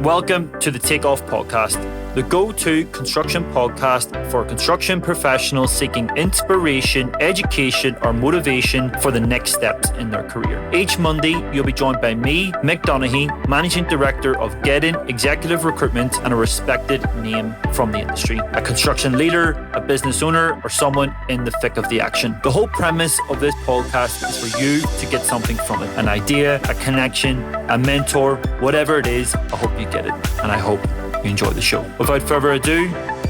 Welcome to the Takeoff Podcast, the go-to construction podcast for construction professionals seeking inspiration, education, or motivation for the next steps in their career. Each Monday, you'll be joined by me, Mick Donaghy, Managing Director of GEDON Executive Recruitment and a respected name from the industry. A construction leader, a business owner, or someone in the thick of the action. The whole premise of this podcast is for you to get something from it. An idea, a connection, a mentor, whatever it is, I hope you get it. And I hope you enjoy the show. Without further ado,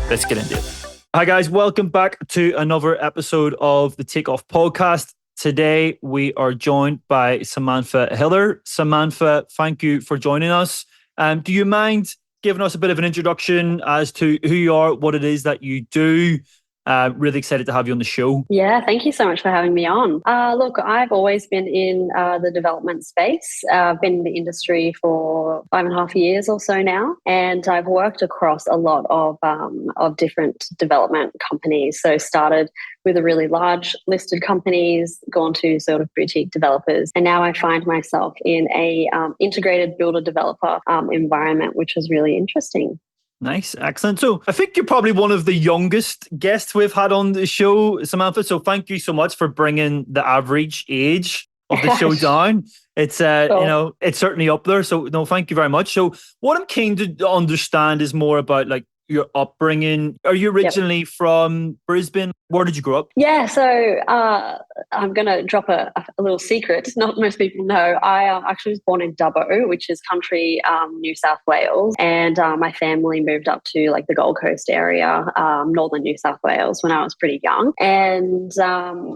let's get into it. Hi guys, welcome back to another episode of the Takeoff Podcast. Today we are joined by Samantha Hiller. Samantha, thank you for joining us. Do you mind giving us a bit of an introduction as to who you are, what it is that you do? Really excited to have you on the show. Yeah, thank you so much for having me on. Look, I've always been in the development space. I've been in the industry for 5.5 years or so now, and I've worked across a lot of different development companies. So started with the really large listed companies, gone to sort of boutique developers, and now I find myself in a integrated builder developer environment, which was really interesting. Nice, excellent. So I think you're probably one of the youngest guests we've had on the show, Samantha. So thank you so much for bringing the average age of the show down. It's it's certainly up there. So no, thank you very much. So what I'm keen to understand is more about like your upbringing. Are you originally from Brisbane? Where did you grow up? Yeah, so I'm going to drop a little secret. Not most people know. I actually was born in Dubbo, which is country New South Wales. And my family moved up to like the Gold Coast area, northern New South Wales, when I was pretty young. And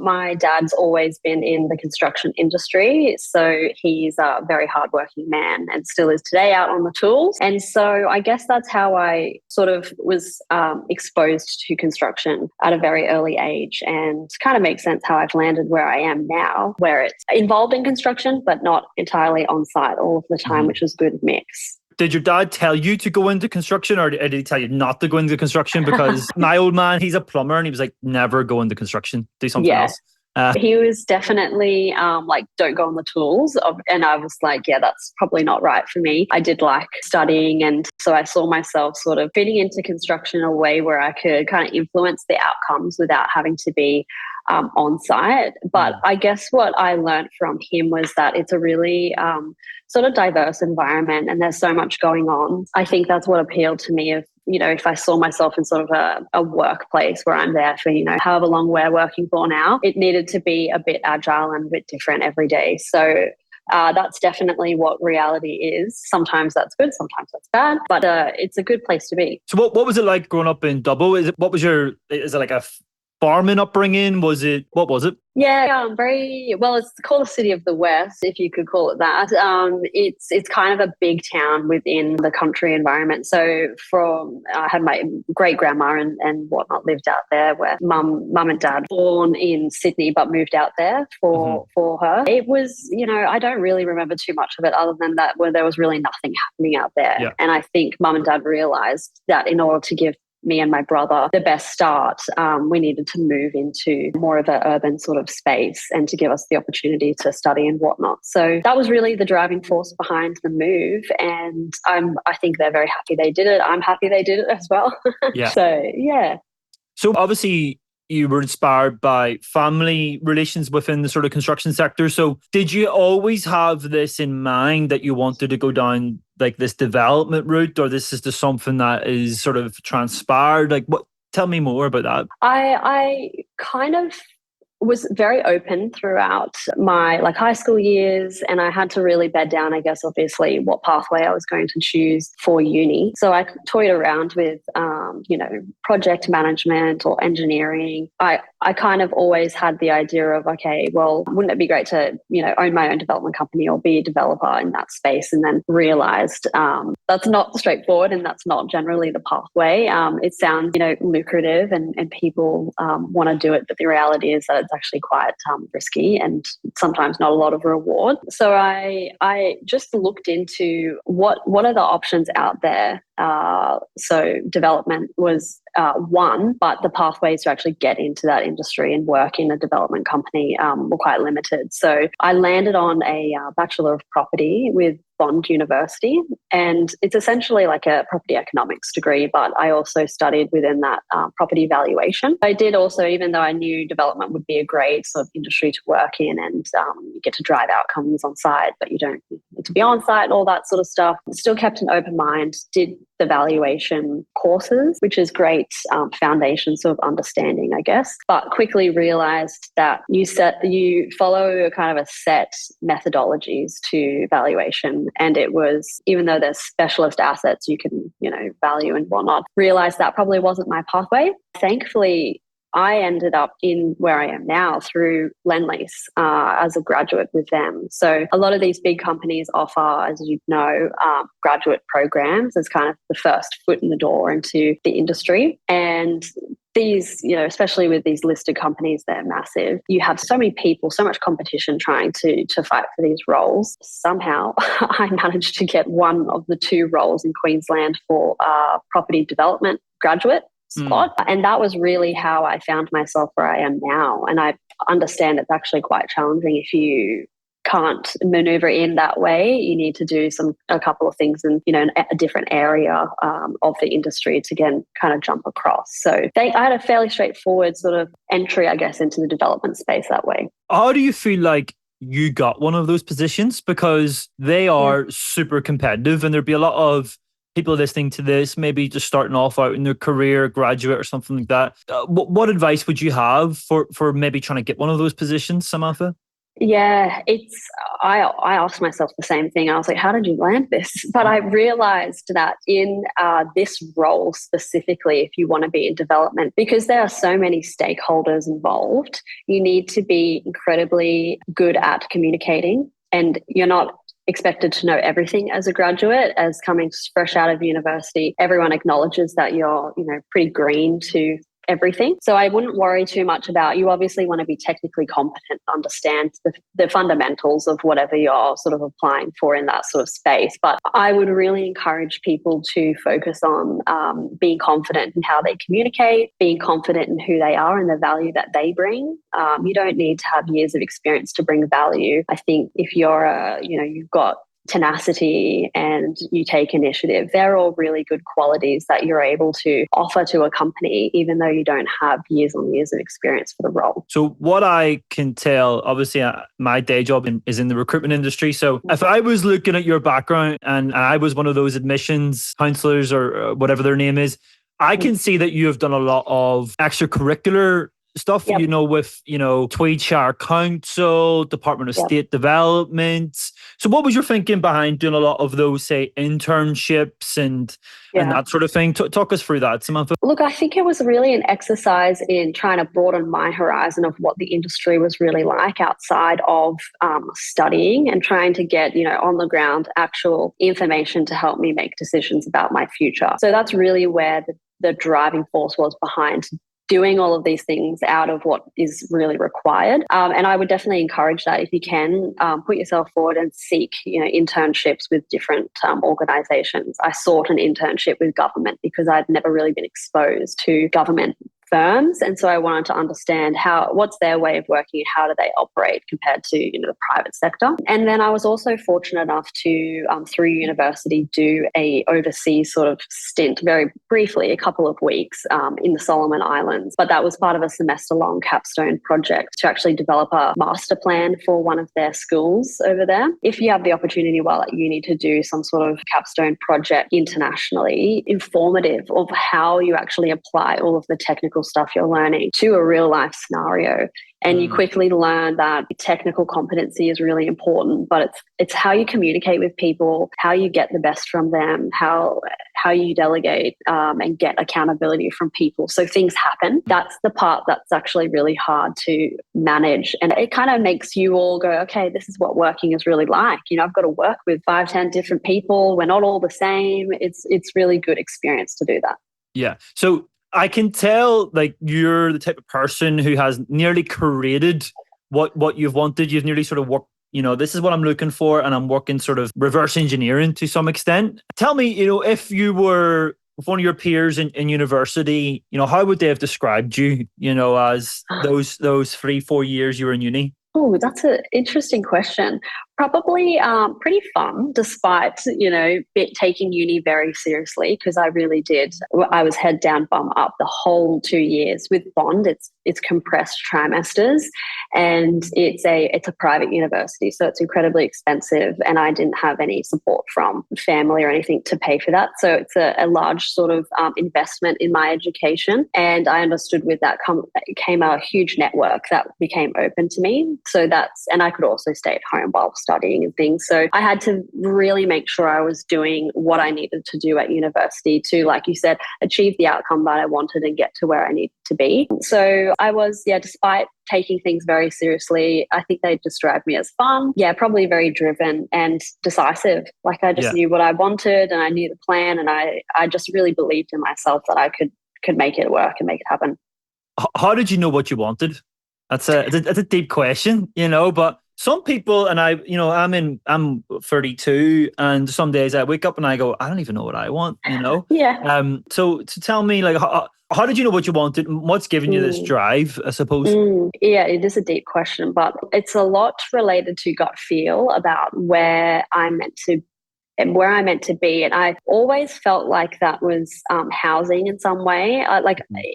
my dad's always been in the construction industry. So he's a very hardworking man and still is today, out on the tools. And so I guess that's how I sort of was exposed to construction at a very early age, and kind of makes sense how I've landed where I am now, where it's involved in construction, but not entirely on site all of the time, which was a good mix. Did your dad tell you to go into construction, or did he tell you not to go into construction? Because my old man, he's a plumber, and he was like, never go into construction, do something else. He was definitely like, don't go on the tools. And I was like, yeah, that's probably not right for me. I did like studying. And so I saw myself sort of fitting into construction in a way where I could kind of influence the outcomes without having to be on site. But I guess what I learned from him was that it's a really sort of diverse environment and there's so much going on. I think that's what appealed to me of, if I saw myself in sort of a workplace where I'm there for, however long we're working for now, it needed to be a bit agile and a bit different every day. So that's definitely what reality is. Sometimes that's good, sometimes that's bad, but it's a good place to be. So what was it like growing up in Dubbo? Is it like a farming upbringing? What was it? Yeah, very well. It's called the City of the West, if you could call it that. It's kind of a big town within the country environment. So I had my great grandma and whatnot lived out there, where mum and dad born in Sydney but moved out there for her. It was, I don't really remember too much of it other than that where there was really nothing happening out there. Yeah. And I think mum and dad realised that in order to give me and my brother the best start, we needed to move into more of an urban sort of space and to give us the opportunity to study and whatnot. So that was really the driving force behind the move. And I think they're very happy they did it. I'm happy they did it as well. Yeah. So obviously you were inspired by family relations within the sort of construction sector. So did you always have this in mind that you wanted to go down like this development route, or this is just something that is sort of transpired? Like, tell me more about that. I kind of was very open throughout my high school years, and I had to really bed down, I guess, obviously, what pathway I was going to choose for uni. So I toyed around with, project management or engineering. I kind of always had the idea of, okay, well, wouldn't it be great to, own my own development company or be a developer in that space? And then realized that's not straightforward and that's not generally the pathway. It sounds, lucrative and people want to do it, but the reality is that it's actually quite risky and sometimes not a lot of reward. So I just looked into what are the options out there So development was one, but the pathways to actually get into that industry and work in a development company were quite limited. So I landed on a Bachelor of Property with Bond University, and it's essentially like a property economics degree, but I also studied within that property valuation. I did also, even though I knew development would be a great sort of industry to work in, and you get to drive outcomes on site, but you don't need to be on site and all that sort of stuff, still kept an open mind, did the valuation courses, which is great foundation sort of understanding, I guess, but quickly realized that you follow a kind of a set methodologies to valuation. And it was, even though there's specialist assets you can, value and whatnot, realized that probably wasn't my pathway. Thankfully, I ended up in where I am now through Lendlease as a graduate with them. So a lot of these big companies offer, as you know, graduate programs as kind of the first foot in the door into the industry. And these, especially with these listed companies, they're massive. You have so many people, so much competition trying to fight for these roles. Somehow I managed to get one of the two roles in Queensland for property development graduate spot. And that was really how I found myself where I am now. And I understand it's actually quite challenging if you can't maneuver in that way. You need to do a couple of things in a different area of the industry to again kind of jump across. So I had a fairly straightforward sort of entry, I guess, into the development space that way. How do you feel like you got one of those positions? Because they are super competitive, and there'd be a lot of people listening to this, maybe just starting off out in their career, graduate or something like that. What advice would you have for maybe trying to get one of those positions, Samantha? Yeah, I asked myself the same thing. I was like, how did you land this? But I realized that in this role specifically, if you want to be in development, because there are so many stakeholders involved, you need to be incredibly good at communicating, and you're not expected to know everything as a graduate. As coming fresh out of university, everyone acknowledges that you're, pretty green to everything. So I wouldn't worry too much about, you obviously want to be technically competent, understand the fundamentals of whatever you're sort of applying for in that sort of space. But I would really encourage people to focus on being confident in how they communicate, being confident in who they are and the value that they bring. You don't need to have years of experience to bring value. I think if you're you've got tenacity and you take initiative, they're all really good qualities that you're able to offer to a company, even though you don't have years on years of experience for the role. So what I can tell, obviously my day job is in the recruitment industry. So if I was looking at your background and I was one of those admissions counselors or whatever their name is, I can see that you have done a lot of extracurricular stuff, with, Tweed Shire Council, Department of State Development. So what was your thinking behind doing a lot of those, say, internships and that sort of thing? Talk us through that, Samantha. Look, I think it was really an exercise in trying to broaden my horizon of what the industry was really like outside of studying, and trying to get, on the ground actual information to help me make decisions about my future. So that's really where the driving force was behind doing all of these things out of what is really required. And I would definitely encourage that if you can, put yourself forward and seek, internships with different organizations. I sought an internship with government because I'd never really been exposed to government firms. And so I wanted to understand what's their way of working, how do they operate compared to, the private sector. And then I was also fortunate enough to, through university, do a overseas sort of stint, very briefly, a couple of weeks in the Solomon Islands. But that was part of a semester-long capstone project to actually develop a master plan for one of their schools over there. If you have the opportunity while at uni to do some sort of capstone project internationally, informative of how you actually apply all of the technical stuff you're learning to a real life scenario. And you quickly learn that technical competency is really important, but it's how you communicate with people, how you get the best from them, how you delegate and get accountability from people. So things happen. That's the part that's actually really hard to manage. And it kind of makes you all go, okay, this is what working is really like. I've got to work with 5-10 different people. We're not all the same. It's really good experience to do that. Yeah. So I can tell, like, you're the type of person who has nearly created what you've wanted. You've nearly sort of worked this is what I'm looking for, and I'm working sort of reverse engineering to some extent. Tell me, if you were with one of your peers in university, how would they have described you, as those 3-4 years you were in uni? Oh, that's an interesting question. Probably pretty fun, despite, taking uni very seriously, because I really did. I was head down, bum up the whole 2 years. With Bond, it's compressed trimesters, and it's a private university, so it's incredibly expensive, and I didn't have any support from family or anything to pay for that. So it's a large sort of investment in my education, and I understood with that came a huge network that became open to me. So and I could also stay at home while studying and things. So I had to really make sure I was doing what I needed to do at university to, like you said, achieve the outcome that I wanted and get to where I needed to be. So I was, despite taking things very seriously, I think they described me as fun. Yeah, probably very driven and decisive. Like I just knew what I wanted, and I knew the plan, and I just really believed in myself that I could make it work and make it happen. How did you know what you wanted? That's a deep question, but some people, and I'm 32, and some days I wake up and I go, I don't even know what I want, Yeah. So tell me, like, how did you know what you wanted? What's giving you this drive, I suppose? Yeah, it is a deep question, but it's a lot related to gut feel about where I'm meant to be. And I always felt like that was housing in some way.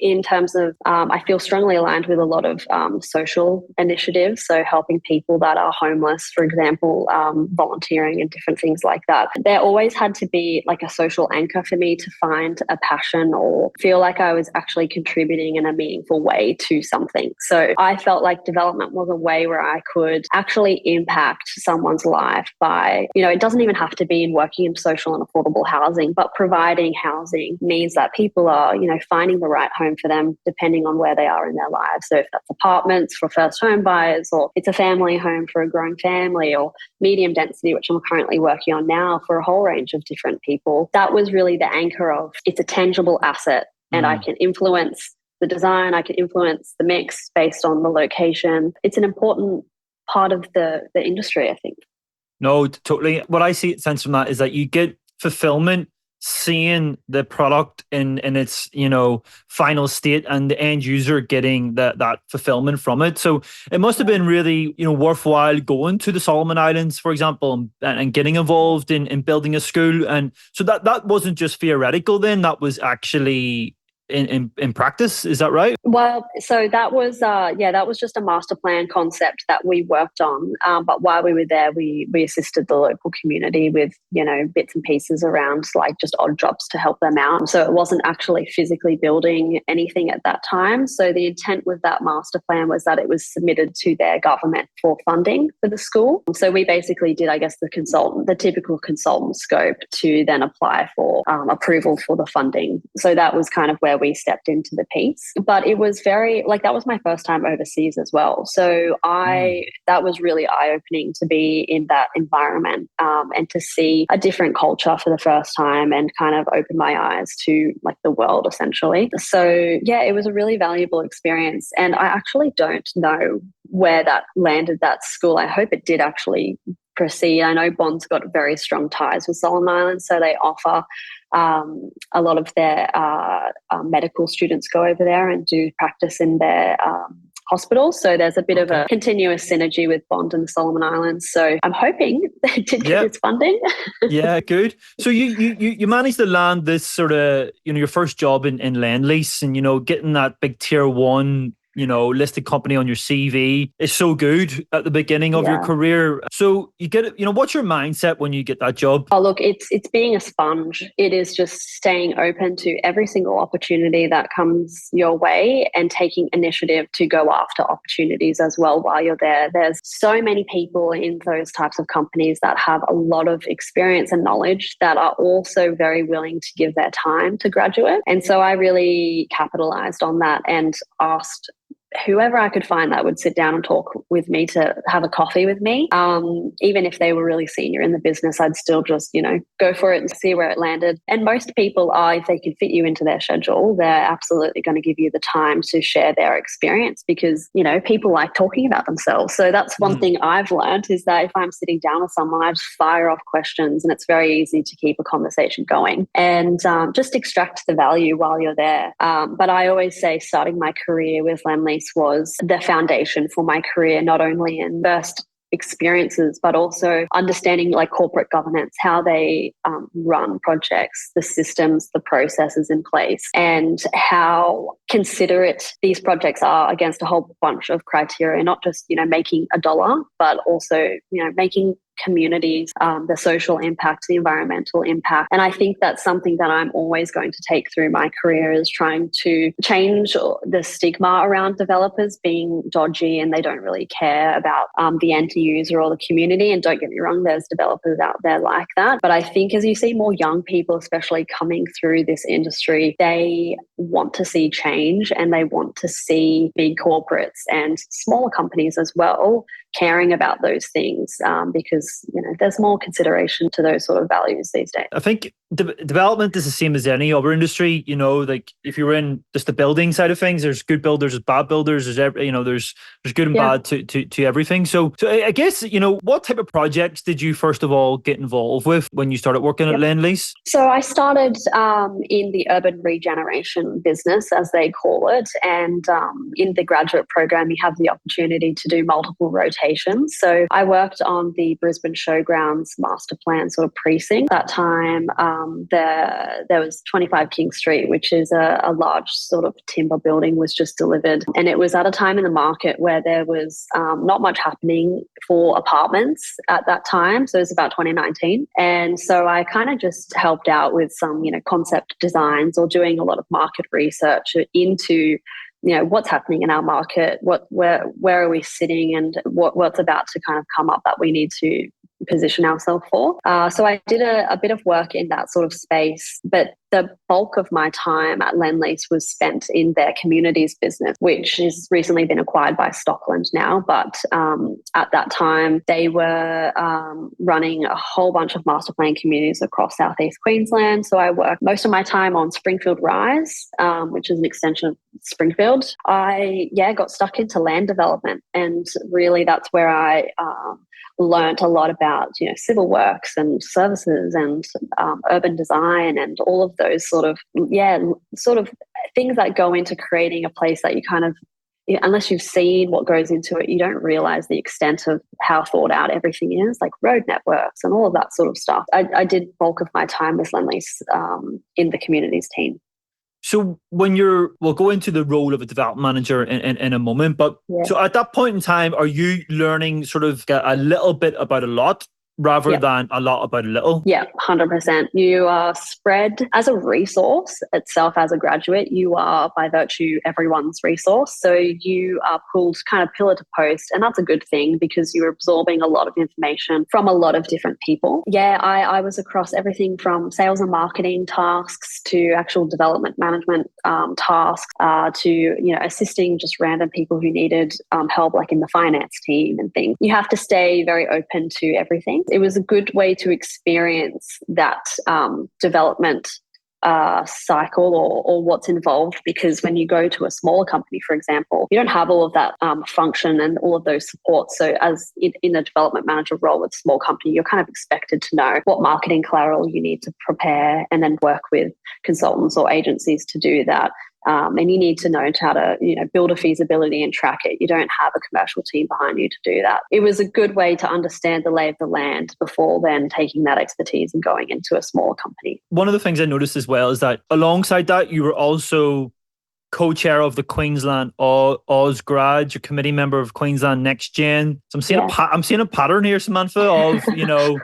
In terms of, I feel strongly aligned with a lot of social initiatives. So helping people that are homeless, for example, volunteering and different things like that. There always had to be like a social anchor for me to find a passion or feel like I was actually contributing in a meaningful way to something. So I felt like development was a way where I could actually impact someone's life by, it doesn't even have to be working in social and affordable housing, but providing housing means that people are, finding the right home for them depending on where they are in their lives. So if that's apartments for first home buyers, or it's a family home for a growing family, or medium density, which I'm currently working on now for a whole range of different people, that was really the anchor of it's a tangible asset, and I can influence the design, I can influence the mix based on the location. It's an important part of the industry, I think. No, totally. What I sense from that is that you get fulfillment seeing the product in its final state, and the end user getting that fulfillment from it. So it must have been really worthwhile going to the Solomon Islands, for example, and getting involved in building a school. And so that wasn't just theoretical then, that was actually in practice. Is that right? Well, so that was that was just a master plan concept that we worked on. But while we were there, we assisted the local community with bits and pieces around like just odd jobs to help them out. So it wasn't actually physically building anything at that time. So the intent with that master plan was that it was submitted to their government for funding for the school. So we basically did, I guess, the typical consultant scope to then apply for approval for the funding. So that was kind of where we stepped into the piece. But it was very, that was my first time overseas as well. So that was really eye-opening to be in that environment and to see a different culture for the first time and kind of open my eyes to the world essentially. So yeah, it was a really valuable experience. And I actually don't know where that landed, that school. I hope it did actually proceed. I know Bond's got very strong ties with Solomon Islands, so they offer a lot of their medical students go over there and do practice in their hospitals. So there's a bit of a continuous synergy with Bond and the Solomon Islands. So I'm hoping they did get its funding. Yeah, good. So you managed to land this sort of your first job in Lend-Lease, and getting that big tier 1 listed company on your CV is so good at the beginning of your career. So you get it, what's your mindset when you get that job? Oh, look, it's being a sponge. It is just staying open to every single opportunity that comes your way and taking initiative to go after opportunities as well while you're there. There's so many people in those types of companies that have a lot of experience and knowledge that are also very willing to give their time to graduate. And so I really capitalized on that and asked whoever I could find that would sit down and talk with me to have a coffee with me. Even if they were really senior in the business, I'd still just, go for it and see where it landed. And most people are, if they can fit you into their schedule, they're absolutely going to give you the time to share their experience because, people like talking about themselves. So that's one thing I've learned is that if I'm sitting down with someone, I just fire off questions and it's very easy to keep a conversation going and just extract the value while you're there. But I always say starting my career with Lendlease was the foundation for my career, not only in first experiences, but also understanding like corporate governance, how they run projects, the systems, the processes in place, and how considerate these projects are against a whole bunch of criteria, not just, making a dollar, but also, making communities, the social impact, the environmental impact. And I think that's something that I'm always going to take through my career is trying to change the stigma around developers being dodgy and they don't really care about the end user or the community. And don't get me wrong, there's developers out there like that. But I think as you see more young people, especially coming through this industry, they want to see change and they want to see big corporates and smaller companies as well caring about those things because there's more consideration to those sort of values these days. I think development is the same as any other industry. Like if you're in just the building side of things, there's good builders, there's bad builders, there's good and bad to everything. So I guess what type of projects did you first of all get involved with when you started working at Lendlease? So I started in the urban regeneration business, as they call it, and in the graduate program, you have the opportunity to do multiple rotations. So I worked on the Brisbane Showgrounds master plan sort of precinct. At that time, there was 25 King Street, which is a large sort of timber building, was just delivered. And it was at a time in the market where there was not much happening for apartments at that time. So it was about 2019. And so I kind of just helped out with some, concept designs or doing a lot of market research into what's happening in our market, where are we sitting and what's about to kind of come up that we need to position ourselves for. So I did a bit of work in that sort of space, but the bulk of my time at Lendlease was spent in their communities business, which has recently been acquired by Stockland now. But at that time, they were running a whole bunch of master plan communities across Southeast Queensland. So I worked most of my time on Springfield Rise, which is an extension of Springfield. I got stuck into land development, and really that's where I learned a lot about civil works and services and urban design and all of those sort of things that go into creating a place that you kind of, unless you've seen what goes into it, you don't realize the extent of how thought out everything is, like road networks and all of that sort of stuff. I did bulk of my time with Lendlease in the communities team. So when we'll go into the role of a development manager in a moment, but so at that point in time, are you learning sort of a little bit about a lot rather than a lot about a little? Yeah, 100%. You are spread as a resource itself. As a graduate, you are by virtue everyone's resource. So you are pulled kind of pillar to post, and that's a good thing because you're absorbing a lot of information from a lot of different people. Yeah, I was across everything from sales and marketing tasks to actual development management tasks to assisting just random people who needed help, like in the finance team and things. You have to stay very open to everything. It was a good way to experience that development cycle or what's involved, because when you go to a smaller company, for example, you don't have all of that function and all of those supports. So as in a development manager role with a small company, you're kind of expected to know what marketing collateral you need to prepare and then work with consultants or agencies to do that. And you need to know how to, build a feasibility and track it. You don't have a commercial team behind you to do that. It was a good way to understand the lay of the land before then taking that expertise and going into a smaller company. One of the things I noticed as well is that alongside that, you were also co-chair of the Queensland Ausgrad, your committee member of Queensland Next Gen. So I'm seeing a pattern here, Samantha, of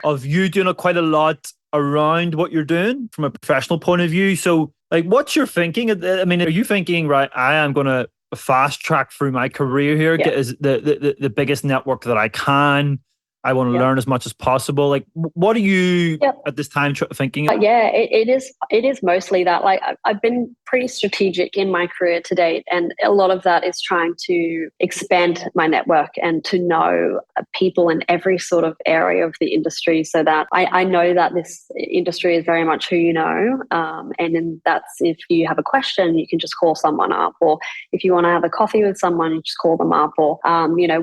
of you doing quite a lot around what you're doing from a professional point of view. So, what's your thinking? I mean, are you thinking, right, I am going to fast track through my career here, get the biggest network that I can? I want to learn as much as possible. What are you at this time thinking? It is mostly that. I've been pretty strategic in my career to date. And a lot of that is trying to expand my network and to know people in every sort of area of the industry, so that I know that this industry is very much who you know. And then that's, if you have a question, you can just call someone up, or if you want to have a coffee with someone, you just call them up, or,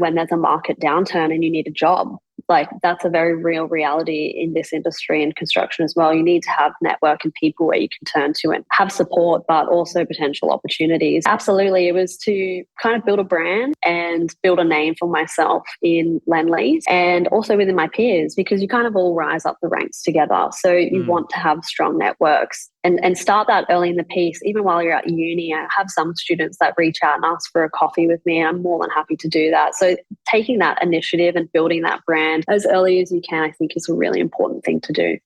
when there's a market downturn and you need a job. Like, that's a very real reality in this industry and construction as well. You need to have network and people where you can turn to and have support, but also potential opportunities. Absolutely. It was to kind of build a brand and build a name for myself in Lendlease and also within my peers, because you kind of all rise up the ranks together. So you want to have strong networks and start that early in the piece. Even while you're at uni, I have some students that reach out and ask for a coffee with me, and I'm more than happy to do that. So taking that initiative and building that brand as early as you can, I think, is a really important thing to do.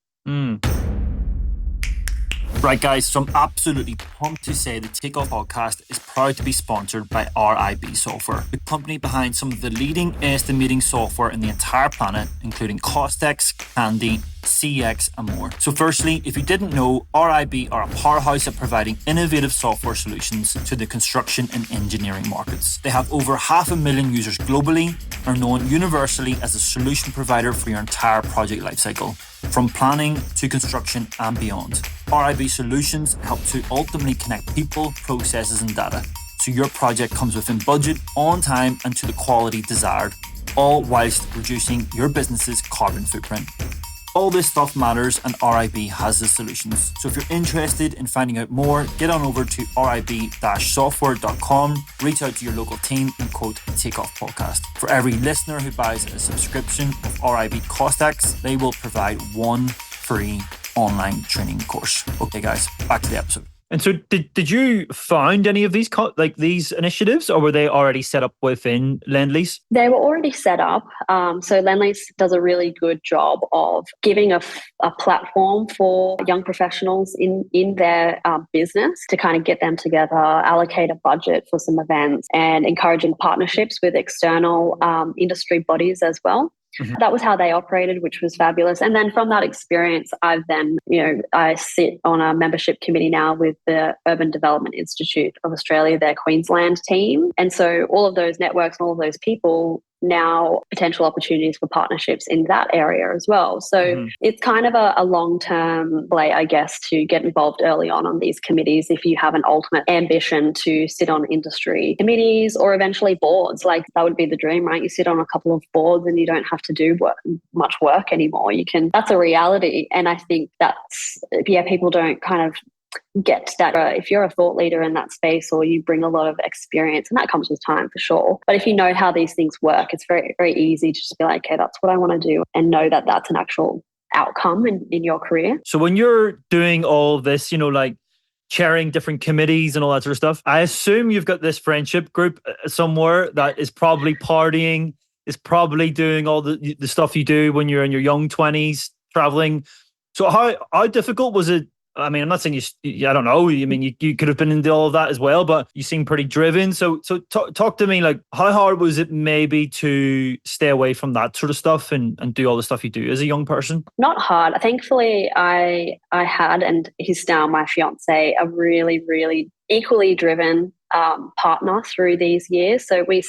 Right, guys, so I'm absolutely pumped to say the Takeoff podcast is proud to be sponsored by RIB Software, the company behind some of the leading estimating software in the entire planet, including Costex, Candy, CX, and more. So firstly, if you didn't know, RIB are a powerhouse at providing innovative software solutions to the construction and engineering markets. They have over 500,000 users globally, are known universally as a solution provider for your entire project lifecycle, from planning to construction and beyond. RIB solutions help to ultimately connect people, processes, and data, so your project comes within budget, on time, and to the quality desired, all whilst reducing your business's carbon footprint. All this stuff matters, and RIB has the solutions. So if you're interested in finding out more, get on over to rib-software.com, reach out to your local team and quote Takeoff Podcast. For every listener who buys a subscription of RIB Costex, they will provide one free online training course. Okay, guys, back to the episode. And so did you found any of these these initiatives, or were they already set up within Lendlease? They were already set up. So Lendlease does a really good job of giving a platform for young professionals in their business to kind of get them together, allocate a budget for some events, and encouraging partnerships with external industry bodies as well. Mm-hmm. That was how they operated, which was fabulous. And then from that experience, I sit on a membership committee now with the Urban Development Institute of Australia, their Queensland team. And so all of those networks and all of those people, now potential opportunities for partnerships in that area as well. So it's kind of a long-term play, I guess, to get involved early on these committees if you have an ultimate ambition to sit on industry committees or eventually boards. Like, that would be the dream, right? You sit on a couple of boards and you don't have to do much work anymore. That's a reality. And I think people don't kind of get that. If you're a thought leader in that space, or you bring a lot of experience, and that comes with time for sure, but if you know how these things work, it's very, very easy to just be like, okay, that's what I want to do, and know that that's an actual outcome in your career. So when you're doing all this, chairing different committees and all that sort of stuff, I assume you've got this friendship group somewhere that is probably partying, is probably doing all the stuff you do when you're in your young 20s, traveling. So how difficult was it? I mean, I'm not saying I don't know. I mean, you could have been into all of that as well, but you seem pretty driven. So talk to me, how hard was it maybe to stay away from that sort of stuff and do all the stuff you do as a young person? Not hard. Thankfully, I had, and he's now my fiance, a really, really equally driven partner through these years. So we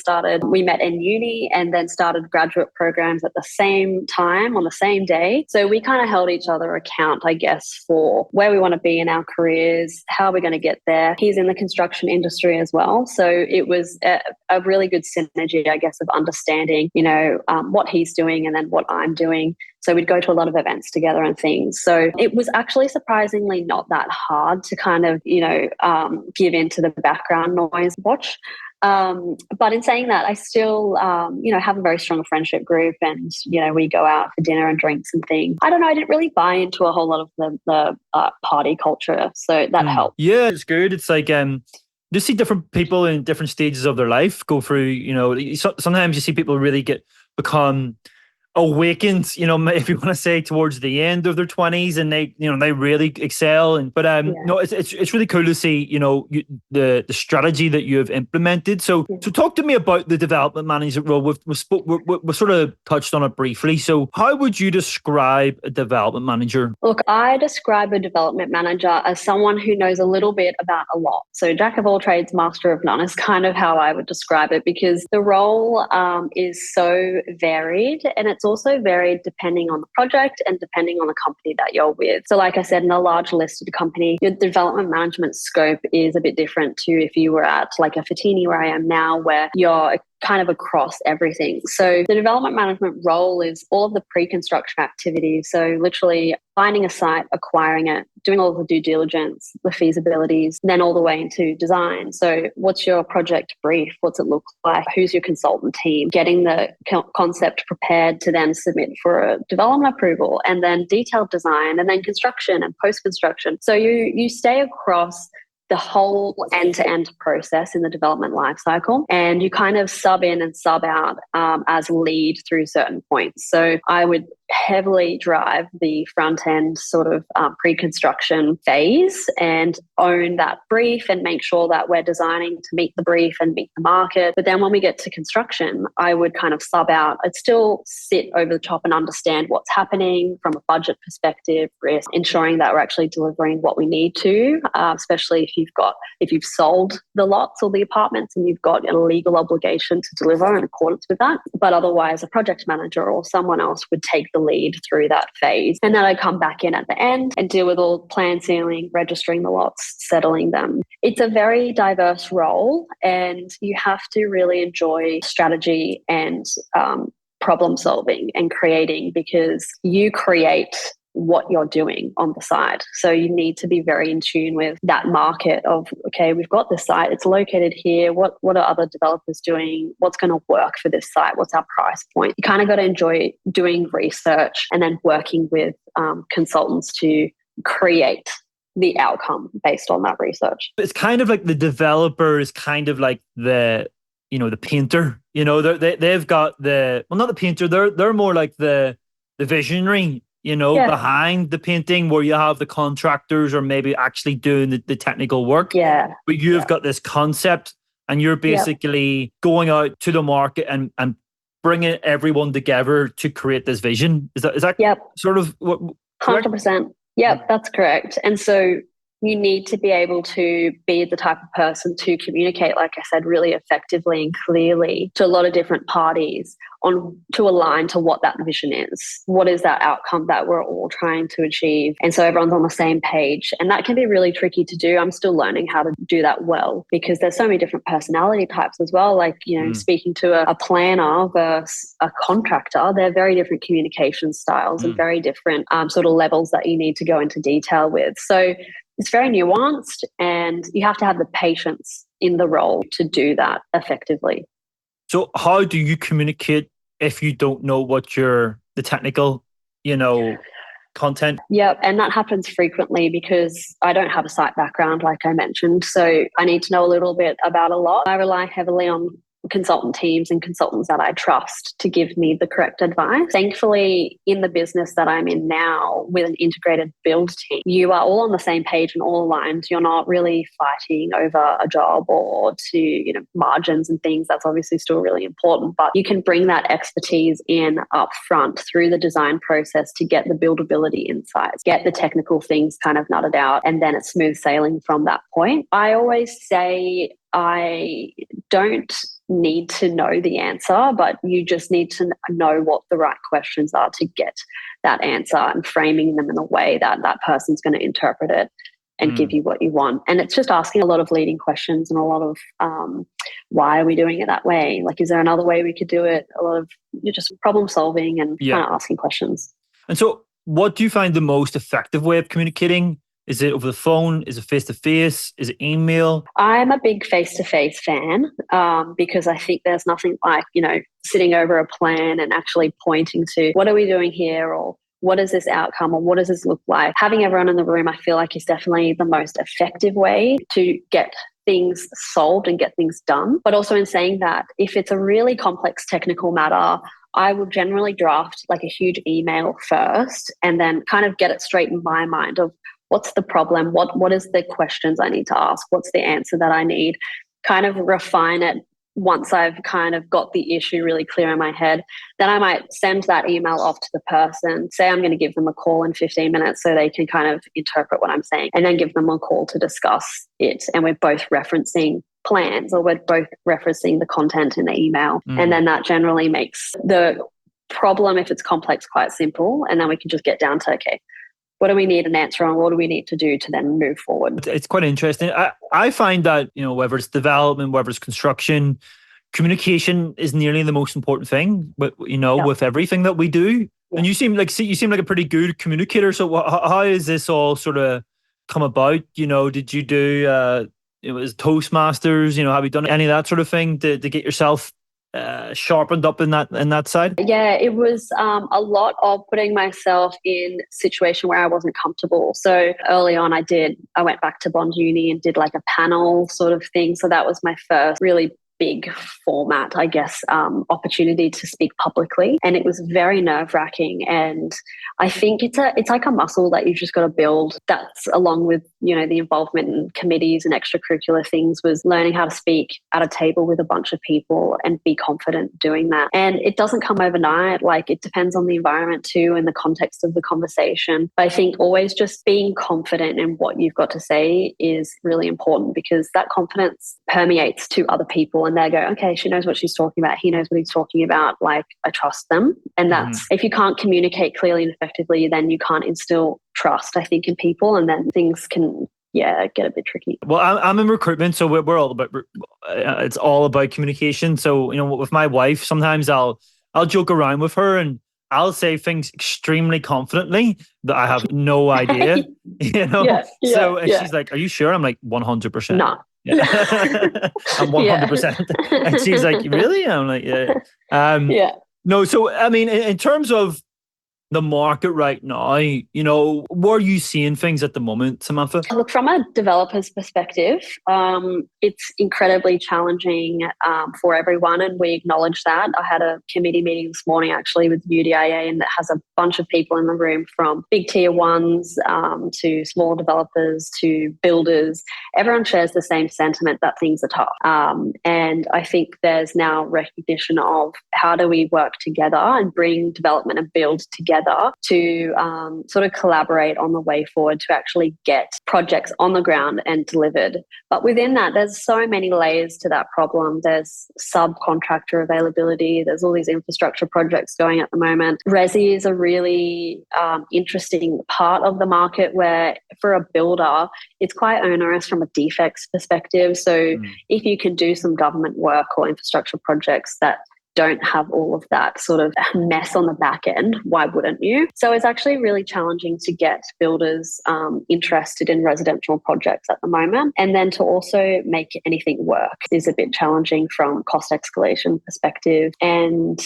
met in uni and then started graduate programs at the same time on the same day. So we kind of held each other account, I guess, for where we want to be in our careers, how we're going to get there. He's in the construction industry as well. So it was a really good synergy, I guess, of understanding, what he's doing and then what I'm doing. So we'd go to a lot of events together and things. So it was actually surprisingly not that hard to kind of, give into the background noise watch. But in saying that, I still, have a very strong friendship group, and, we go out for dinner and drinks and things. I don't know. I didn't really buy into a whole lot of the party culture. So that helped. Yeah, it's good. It's like, you see different people in different stages of their life go through, sometimes you see people really become awakened, if you want to say, towards the end of their 20s, and they really excel. No, it's really cool to see, the strategy that you have implemented. So talk to me about the development manager role. We've sort of touched on it briefly. So how would you describe a development manager? Look, I describe a development manager as someone who knows a little bit about a lot. So jack of all trades, master of none is kind of how I would describe it, because the role is so varied, and it's also varied depending on the project and depending on the company that you're with. So like I said, in a large listed company, your development management scope is a bit different to if you were at like a Fatini where I am now, where you're kind of across everything. So the development management role is all of the pre-construction activities. So literally finding a site, acquiring it, doing all the due diligence, the feasibilities, then all the way into design. So what's your project brief? What's it look like? Who's your consultant team? Getting the concept prepared to then submit for a development approval, and then detailed design, and then construction and post-construction. So you stay across the whole end-to-end process in the development lifecycle, and you kind of sub in and sub out as lead through certain points. So I would heavily drive the front-end sort of pre-construction phase and own that brief and make sure that we're designing to meet the brief and meet the market. But then when we get to construction, I would kind of sub out. I'd still sit over the top and understand what's happening from a budget perspective, risk, ensuring that we're actually delivering what we need to, especially if you've sold the lots or the apartments and you've got a legal obligation to deliver in accordance with that. But otherwise, a project manager or someone else would take the lead through that phase. And then I'd come back in at the end and deal with all plan sealing, registering the lots, settling them. It's a very diverse role, and you have to really enjoy strategy and problem solving and creating, because you create what you're doing on the site. So you need to be very in tune with that market of, okay, we've got this site, it's located here. What are other developers doing? What's going to work for this site? What's our price point? You kind of got to enjoy doing research and then working with consultants to create the outcome based on that research. It's kind of like the developer is kind of like the painter. They've got not the painter. They're more like the visionary, behind the painting, where you have the contractors or maybe actually doing the technical work. Yeah. But you've got this concept, and you're basically going out to the market and bringing everyone together to create this vision. Is that sort of what? 100%. Yep, that's correct. And so you need to be able to be the type of person to communicate, like I said, really effectively and clearly to a lot of different parties to align to what that vision is. What is that outcome that we're all trying to achieve? And so everyone's on the same page. And that can be really tricky to do. I'm still learning how to do that well, because there's so many different personality types as well. Like, speaking to a planner versus a contractor, they're very different communication styles and very different sort of levels that you need to go into detail with. So it's very nuanced, and you have to have the patience in the role to do that effectively. So how do you communicate if you don't know what the technical, content? Yeah, and that happens frequently because I don't have a site background, like I mentioned. So I need to know a little bit about a lot. I rely heavily on consultant teams and consultants that I trust to give me the correct advice. Thankfully, in the business that I'm in now with an integrated build team, you are all on the same page and all aligned. You're not really fighting over a job or to, margins and things. That's obviously still really important, but you can bring that expertise in up front through the design process to get the buildability insights, get the technical things kind of nutted out, and then it's smooth sailing from that point. I always say I don't need to know the answer, but you just need to know what the right questions are to get that answer, and framing them in a way that that person's going to interpret it and give you what you want. And it's just asking a lot of leading questions and a lot of why are we doing it that way? Like, is there another way we could do it? A lot of just problem solving and kind of asking questions. And so what do you find the most effective way of communicating? Is it over the phone? Is it face-to-face? Is it email? I'm a big face-to-face fan because I think there's nothing like, sitting over a plan and actually pointing to what are we doing here, or what is this outcome, or what does this look like? Having everyone in the room, I feel like, is definitely the most effective way to get things solved and get things done. But also in saying that, if it's a really complex technical matter, I will generally draft like a huge email first and then kind of get it straight in my mind of what's the problem, what is the questions I need to ask, what's the answer that I need, kind of refine it. Once I've kind of got the issue really clear in my head, then I might send that email off to the person, say I'm going to give them a call in 15 minutes so they can kind of interpret what I'm saying, and then give them a call to discuss it. And we're both referencing plans, or we're both referencing the content in the email. And then that generally makes the problem, if it's complex, quite simple. And then we can just get down to, okay, what do we need an answer on? What do we need to do to then move forward? It's quite interesting. I find that, whether it's development, whether it's construction, communication is nearly the most important thing, with everything that we do. And you seem like a pretty good communicator. So how is this all sort of come about? Did you do, it was Toastmasters, have you done any of that sort of thing to get yourself sharpened up in that side? Yeah, it was a lot of putting myself in a situation where I wasn't comfortable. So early on I went back to Bond Uni and did like a panel sort of thing. So that was my first really big format, I guess, opportunity to speak publicly. And it was very nerve-wracking. And I think it's like a muscle that you've just got to build. That's along with, the involvement in committees and extracurricular things, was learning how to speak at a table with a bunch of people and be confident doing that. And it doesn't come overnight. Like, it depends on the environment too and the context of the conversation. But I think always just being confident in what you've got to say is really important, because that confidence permeates to other people and they go, okay, she knows what she's talking about. He knows what he's talking about. Like, I trust them. And that's, if you can't communicate clearly and effectively, then you can't instill trust, I think, in people, and then things can get a bit tricky. Well, I'm in recruitment, so we're all about it's all about communication. So with my wife, sometimes I'll joke around with her and I'll say things extremely confidently that I have no idea. So she's like, "Are you sure?" I'm like, 100%. No. Yeah. I'm 100%. And she's like, "Really?" I'm like, "Yeah." No, so I mean, in terms of the market right now, where are you seeing things at the moment, Samantha? Look, from a developer's perspective, it's incredibly challenging for everyone, and we acknowledge that. I had a committee meeting this morning actually with UDIA, and that has a bunch of people in the room, from big tier ones to small developers to builders. Everyone shares the same sentiment that things are tough. And I think there's now recognition of how do we work together and bring development and build together to sort of collaborate on the way forward to actually get projects on the ground and delivered. But within that, there's so many layers to that problem. There's subcontractor availability. There's all these infrastructure projects going at the moment. Resi is a really interesting part of the market where, for a builder, it's quite onerous from a defects perspective. So if you can do some government work or infrastructure projects that don't have all of that sort of mess on the back end, why wouldn't you? So it's actually really challenging to get builders interested in residential projects at the moment. And then to also make anything work is a bit challenging from cost escalation perspective. And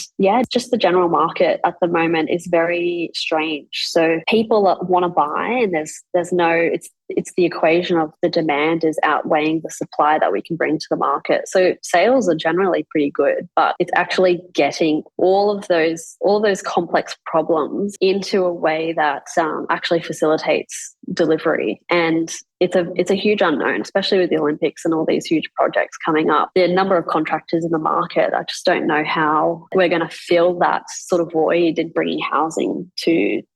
just the general market at the moment is very strange. So people want to buy, and there's no, it's the equation of the demand is outweighing the supply that we can bring to the market. So sales are generally pretty good, but it's actually getting all of those complex problems into a way that actually facilitates delivery. And it's a huge unknown, especially with the Olympics and all these huge projects coming up. The number of contractors in the market, I just don't know how we're going to fill that sort of void in bringing housing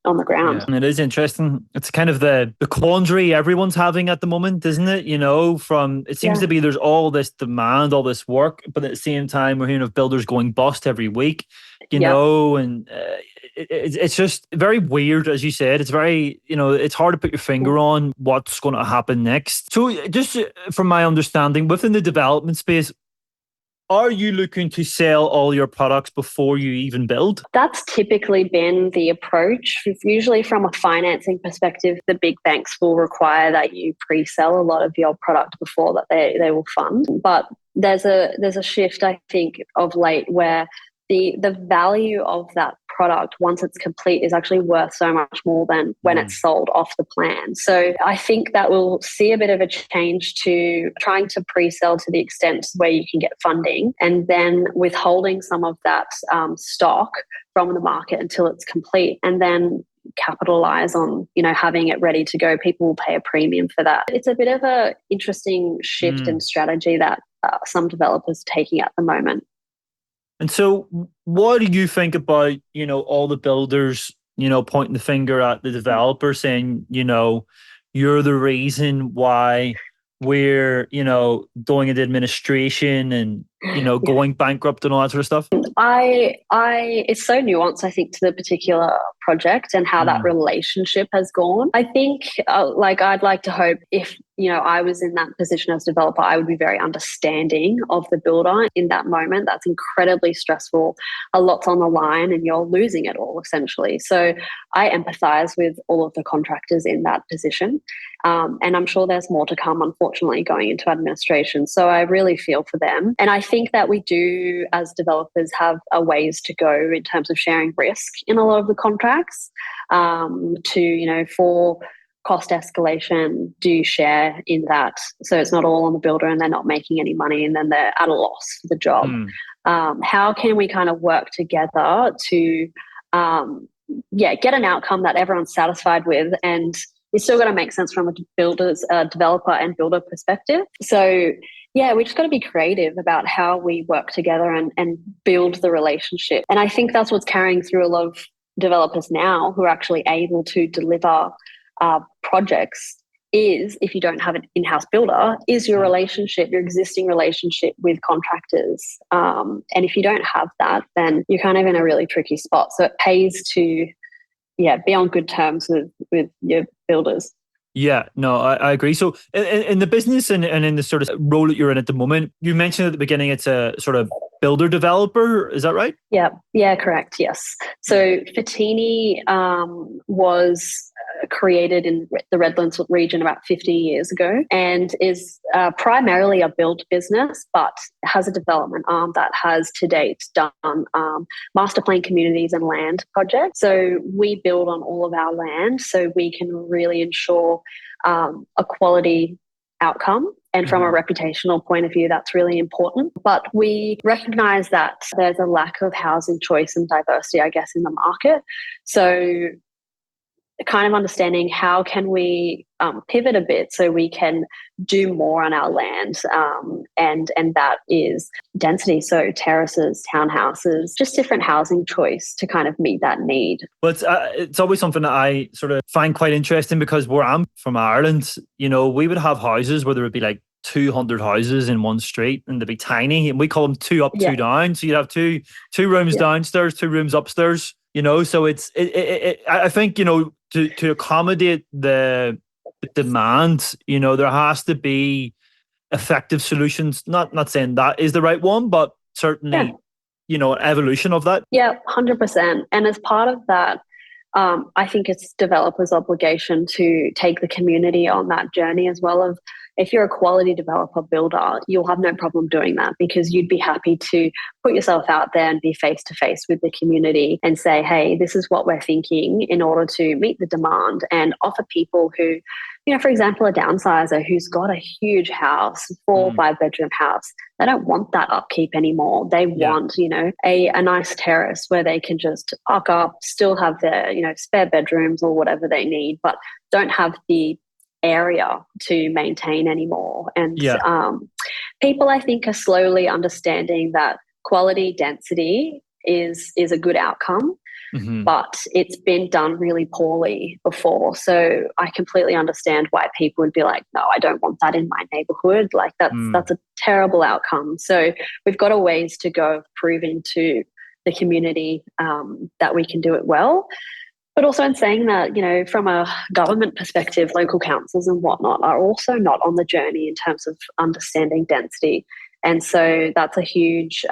on the ground. Yeah. It is interesting. It's kind of the quandary everyone's having at the moment, isn't it? It seems to be there's all this demand, all this work, but at the same time we're hearing of builders going bust every week, and it's just very weird, as you said. It's very, it's hard to put your finger on what's going to happen next. So just from my understanding, within the development space, are you looking to sell all your products before you even build? That's typically been the approach. Usually from a financing perspective, the big banks will require that you pre-sell a lot of your product before that they will fund. But there's a shift, I think, of late where the value of that product, once it's complete, is actually worth so much more than when it's sold off the plan. So I think that we'll see a bit of a change to trying to pre-sell to the extent where you can get funding, and then withholding some of that stock from the market until it's complete, and then capitalize on, having it ready to go. People will pay a premium for that. It's a bit of a interesting shift in strategy that some developers are taking at the moment. And so what do you think about, all the builders, pointing the finger at the developer saying, you're the reason why we're, going into administration and, going bankrupt and all that sort of stuff? It's so nuanced, I think, to the particular project and how that relationship has gone. I think, I'd like to hope if, I was in that position as a developer, I would be very understanding of the builder in that moment. That's incredibly stressful. A lot's on the line and you're losing it all, essentially. So I empathize with all of the contractors in that position. And I'm sure there's more to come, unfortunately, going into administration. So I really feel for them. And I think that we do, as developers, have a ways to go in terms of sharing risk in a lot of the contracts for cost escalation, do share in that. So it's not all on the builder and they're not making any money and then they're at a loss for the job. How can we kind of work together to get an outcome that everyone's satisfied with, and it's still got to make sense from a developer and builder perspective. So we just got to be creative about how we work together and build the relationship. And I think that's what's carrying through a lot of developers now who are actually able to deliver projects, is, if you don't have an in-house builder, is your existing relationship with contractors. And if you don't have that, then you're kind of in a really tricky spot. So it pays to be on good terms with your builders. Yeah, no, I agree. So in the business and in the sort of role that you're in at the moment, you mentioned at the beginning it's a sort of builder developer. Is that right? Yeah, correct. Yes. So Fatini was created in the Redlands region about 50 years ago and is primarily a build business, but has a development arm that has to date done master plan communities and land projects. So we build on all of our land so we can really ensure a quality outcome. And from a reputational point of view, that's really important. But we recognize that there's a lack of housing choice and diversity, I guess, in the market. So kind of understanding how can we pivot a bit so we can do more on our land, and that is density, so terraces, townhouses, just different housing choice to kind of meet that need. Well, it's always something that I sort of find quite interesting, because where I'm from, Ireland, we would have houses where there would be like 200 houses in one street, and they'd be tiny, and we call them 2 up, 2 down. So you'd have two rooms downstairs, 2 rooms upstairs. So it's I think to accommodate the demand, there has to be effective solutions. Not saying that is the right one, but certainly evolution of that. 100%. And as part of that, I think it's developers' obligation to take the community on that journey as well. Of, if you're a quality developer builder, you'll have no problem doing that, because you'd be happy to put yourself out there and be face to face with the community and say, hey, this is what we're thinking in order to meet the demand, and offer people who, for example, a downsizer who's got a huge house, 4 or 5 bedroom house, they don't want that upkeep anymore. They want, a nice terrace where they can just arc up, still have their, spare bedrooms or whatever they need, but don't have the area to maintain anymore. And people, I think, are slowly understanding that quality density is a good outcome. But it's been done really poorly before. So I completely understand why people would be like, no, I don't want that in my neighborhood. Like that's a terrible outcome. So we've got a ways to go of proving to the community that we can do it well. But also in saying that, from a government perspective, local councils and whatnot are also not on the journey in terms of understanding density. And so that's a huge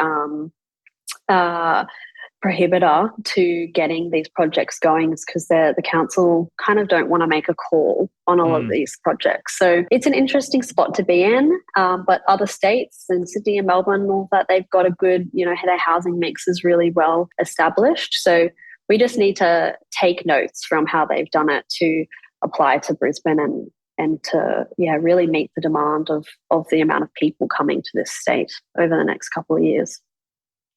prohibitor to getting these projects going, because the council kind of don't want to make a call on all of these projects. So it's an interesting spot to be in. But other states and Sydney and Melbourne, all that, they've got a good, their housing mix is really well established. So we just need to take notes from how they've done it to apply to Brisbane and to really meet the demand of the amount of people coming to this state over the next couple of years.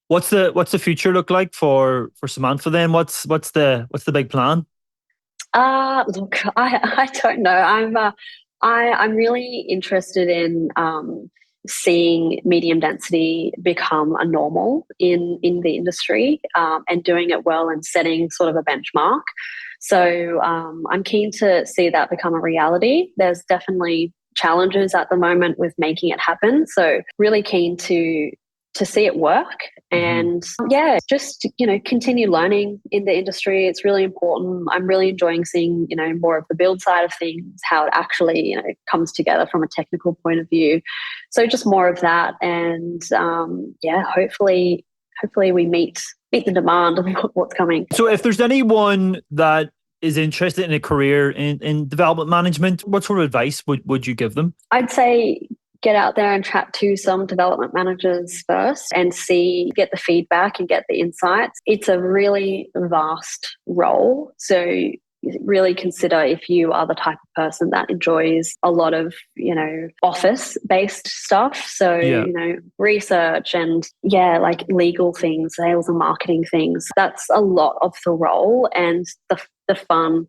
What's the future look like for Samantha then? What's the big plan? Look, I don't know. I'm really interested in seeing medium density become a normal in the industry, and doing it well and setting sort of a benchmark. So I'm keen to see that become a reality. There's definitely challenges at the moment with making it happen. So really keen to see it work, and just continue learning in the industry. It's really important. I'm really enjoying seeing more of the build side of things, how it actually comes together from a technical point of view. So just more of that, and hopefully we meet the demand of what's coming. So if there's anyone that is interested in a career in development management, what sort of advice would you give them? I'd say get out there and chat to some development managers first and get the feedback and get the insights. It's a really vast role. So really consider if you are the type of person that enjoys a lot of, office-based stuff. So, research and like legal things, sales and marketing things. That's a lot of the role, and the fun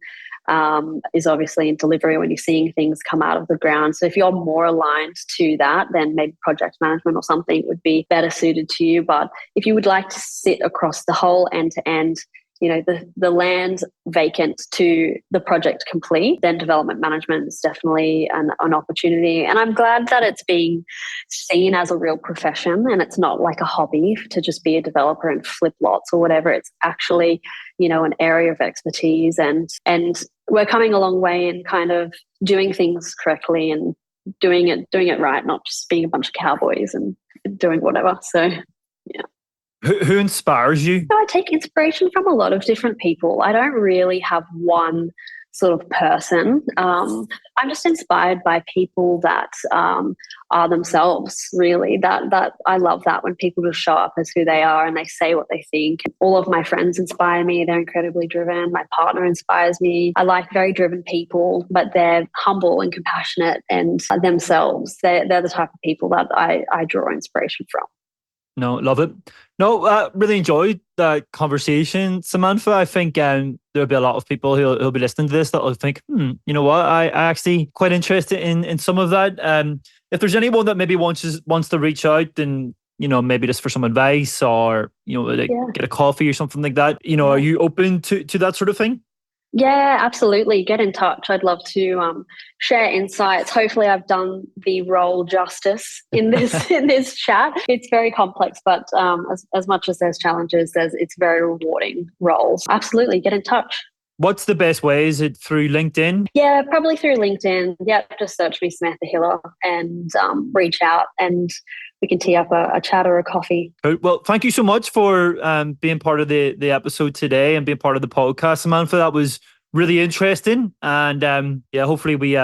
is obviously in delivery when you're seeing things come out of the ground. So if you're more aligned to that, then maybe project management or something would be better suited to you. But if you would like to sit across the whole end to end, the land vacant to the project complete, then development management is definitely an opportunity. And I'm glad that it's being seen as a real profession, and it's not like a hobby to just be a developer and flip lots or whatever. It's actually, an area of expertise, and we're coming a long way in kind of doing things correctly and doing it right, not just being a bunch of cowboys and doing whatever. So, yeah. Who inspires you? I take inspiration from a lot of different people. I don't really have one sort of person. I'm just inspired by people that are themselves, really. That I love that when people just show up as who they are and they say what they think. All of my friends inspire me. They're incredibly driven. My partner inspires me. I like very driven people, but they're humble and compassionate and themselves. They're the type of people that I draw inspiration from. No, love it. No, really enjoyed that conversation, Samantha. I think there'll be a lot of people who'll be listening to this that'll think, you know what, I actually quite interested in some of that. If there's anyone that maybe wants to reach out and maybe just for some advice or get a coffee or something like that, are you open to that sort of thing? Yeah, absolutely. Get in touch. I'd love to share insights. Hopefully I've done the role justice in this chat. It's very complex, but as much as there's challenges, it's very rewarding roles. Absolutely. Get in touch. What's the best way? Is it through LinkedIn? Yeah, probably through LinkedIn. Yeah, just search me, Samantha Hiller, and reach out and we can tee up a chat or a coffee. Well, thank you so much for being part of the episode today and being part of the podcast, Samantha. That was really interesting. And hopefully we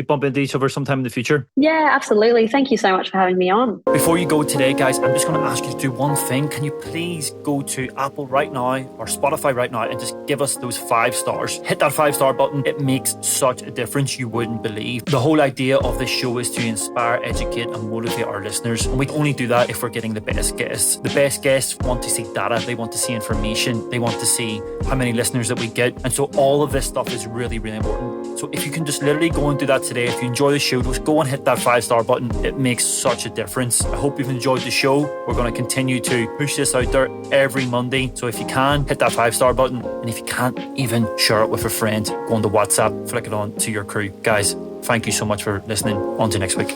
bump into each other sometime in the future. Yeah, absolutely. Thank you so much for having me on. Before you go today, guys, I'm just going to ask you to do one thing. Can you please go to Apple right now or Spotify right now and just give us those 5 stars? Hit that 5-star button. It makes such a difference you wouldn't believe. The whole idea of this show is to inspire, educate and motivate our listeners. And we only do that if we're getting the best guests. The best guests want to see data. They want to see information. They want to see how many listeners that we get. And so all of this stuff is really, really important. So if you can just literally go and do that today, if you enjoy the show, just go and hit that 5-star button. It makes such a difference. I hope you've enjoyed the show. We're going to continue to push this out there every Monday. So if you can, hit that 5-star button. And if you can't, even share it with a friend. Go on to WhatsApp, flick it on to your crew. Guys, thank you so much for listening. On to next week.